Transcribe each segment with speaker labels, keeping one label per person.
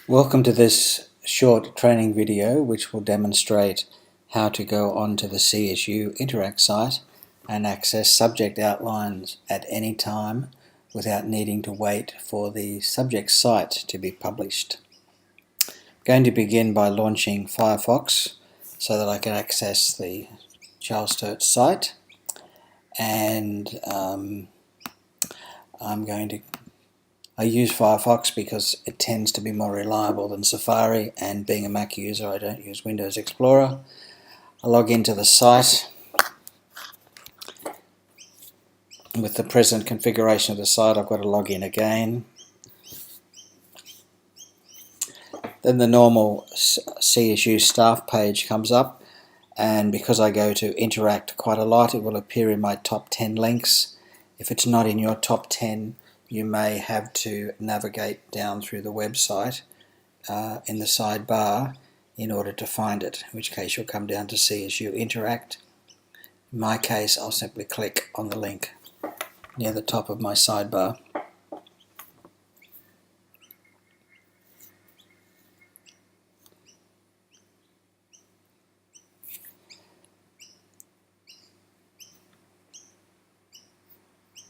Speaker 1: Welcome to this short training video which will demonstrate how to go onto the CSU Interact site and access subject outlines at any time without needing to wait for the subject site to be published. I'm going to begin by launching Firefox so that I can access the CSU site, and I use Firefox because it tends to be more reliable than Safari, and being a Mac user I don't use Windows Explorer. I log into the site. With the present configuration of the site I've got to log in again. Then the normal CSU staff page comes up, and because I go to Interact quite a lot it will appear in my top 10 links. If it's not in your top 10, you may have to navigate down through the website in the sidebar in order to find it, in which case you'll come down to CSU Interact. In my case I'll simply click on the link near the top of my sidebar.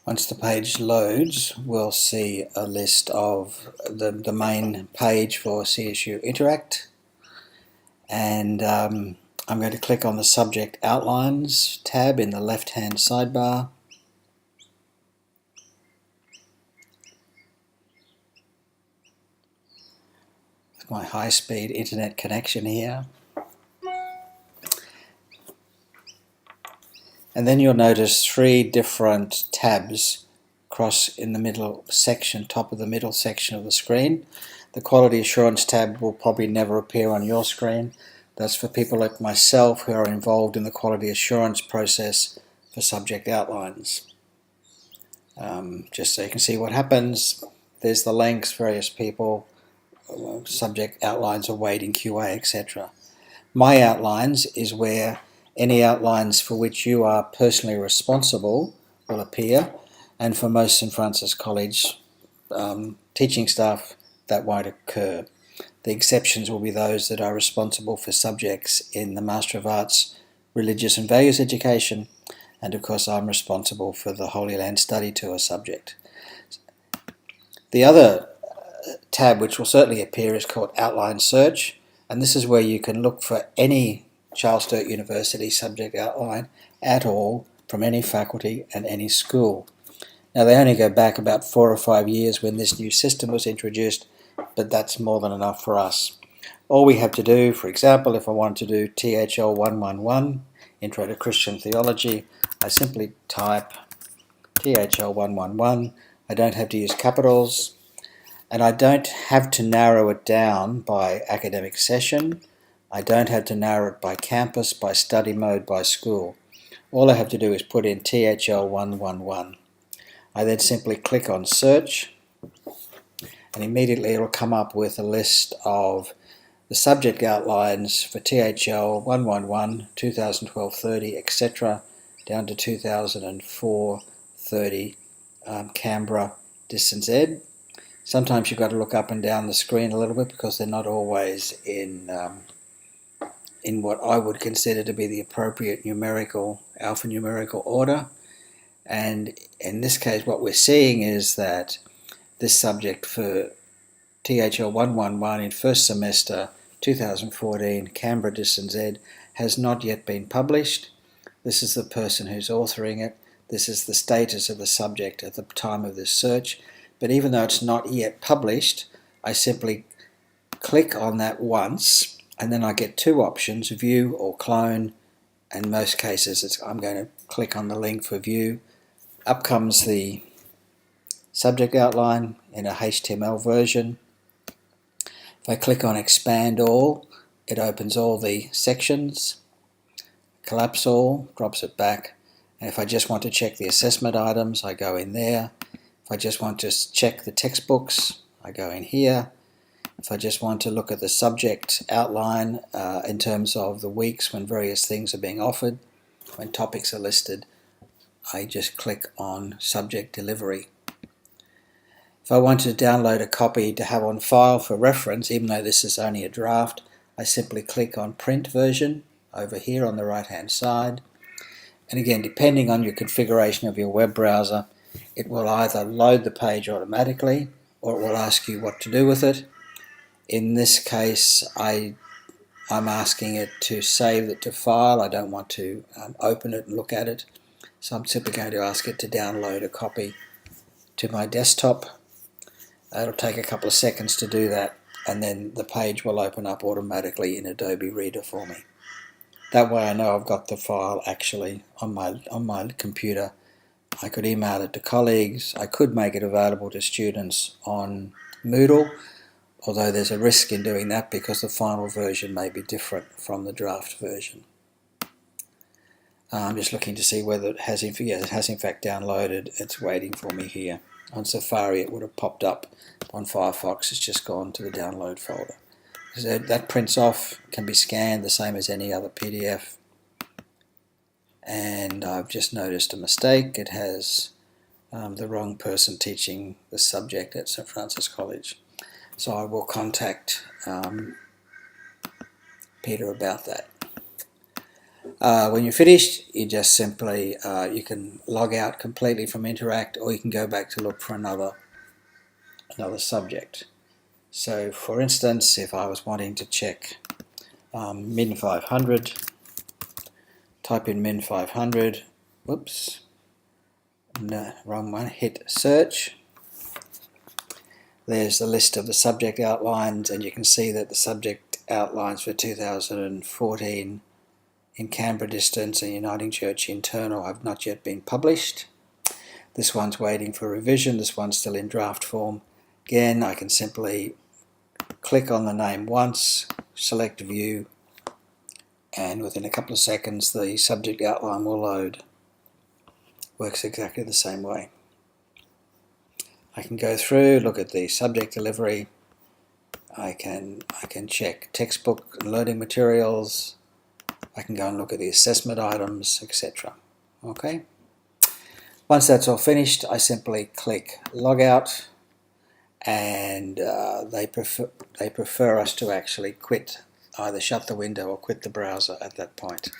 Speaker 1: Once the page loads, we'll see a list of the main page for CSU Interact, and I'm going to click on the Subject Outlines tab in the left-hand sidebar. With my high-speed internet connection here. And then you'll notice three different tabs across in the middle section, top of the middle section of the screen. The Quality Assurance tab will probably never appear on your screen. That's for people like myself who are involved in the quality assurance process for subject outlines. Just so you can see what happens, there's the links, various people, subject outlines awaiting QA, etc. My outlines is where any outlines for which you are personally responsible will appear, and for most St Francis College teaching staff that won't occur. The exceptions will be those that are responsible for subjects in the Master of Arts, Religious and Values Education, and of course I'm responsible for the Holy Land Study Tour subject. The other tab which will certainly appear is called Outline Search, and this is where you can look for any Charles Sturt University subject outline at all from any faculty and any school. Now they only go back about 4 or 5 years when this new system was introduced, but that's more than enough for us. All we have to do, for example, if I want to do THL 111, Intro to Christian Theology, I simply type THL 111. I don't have to use capitals, and I don't have to narrow it down by academic session. I don't have to narrow it by campus, by study mode, by school. All I have to do is put in THL 111. I then simply click on search, and immediately it will come up with a list of the subject outlines for THL 111, 2012-30, etc., down to 2004-30 Canberra Distance Ed. Sometimes you've got to look up and down the screen a little bit because they're not always in what I would consider to be the appropriate alphanumerical order. And in this case what we're seeing is that this subject for THL 111 in first semester 2014 Canberra Distance Ed has not yet been published. This is the person who's authoring it. This is the status of the subject at the time of this search. But even though it's not yet published, I simply click on that once, and then I get two options, view or clone. In most cases I'm going to click on the link for view. Up comes the subject outline in a HTML version. If I click on expand all, it opens all the sections. Collapse all drops it back, and if I just want to check the assessment items I go in there. If I just want to check the textbooks I go in here. If I just want to look at the subject outline in terms of the weeks when various things are being offered, when topics are listed, I just click on subject delivery. If I wanted to download a copy to have on file for reference, even though this is only a draft, I simply click on print version over here on the right hand side. And again, depending on your configuration of your web browser, it will either load the page automatically or it will ask you what to do with it. In this case, I'm asking it to save it to file. I don't want to open it and look at it. So I'm simply going to ask it to download a copy to my desktop. It'll take a couple of seconds to do that, and then the page will open up automatically in Adobe Reader for me. That way I know I've got the file actually on my computer. I could email it to colleagues. I could make it available to students on Moodle, although there's a risk in doing that because the final version may be different from the draft version. I'm just looking to see whether it has, yes, it has in fact downloaded. It's waiting for me here. On Safari it would have popped up. On Firefox it's just gone to the download folder. So that prints off, can be scanned the same as any other PDF. And I've just noticed a mistake. It has the wrong person teaching the subject at St. Francis College. So I will contact Peter about that. When you're finished, you just simply, you can log out completely from Interact, or you can go back to look for another subject. So for instance, if I was wanting to check Min 500, type in Min 500, whoops, no, wrong one, hit search. There's the list of the subject outlines, and you can see that the subject outlines for 2014 in Canberra Distance and Uniting Church Internal have not yet been published. This one's waiting for revision, this one's still in draft form. Again, I can simply click on the name once, select view, and within a couple of seconds the subject outline will load. Works exactly the same way. I can go through, look at the subject delivery. I can check textbook and learning materials. I can go and look at the assessment items, etc. Okay. Once that's all finished, I simply click Logout, and they prefer us to actually quit, either shut the window or quit the browser at that point.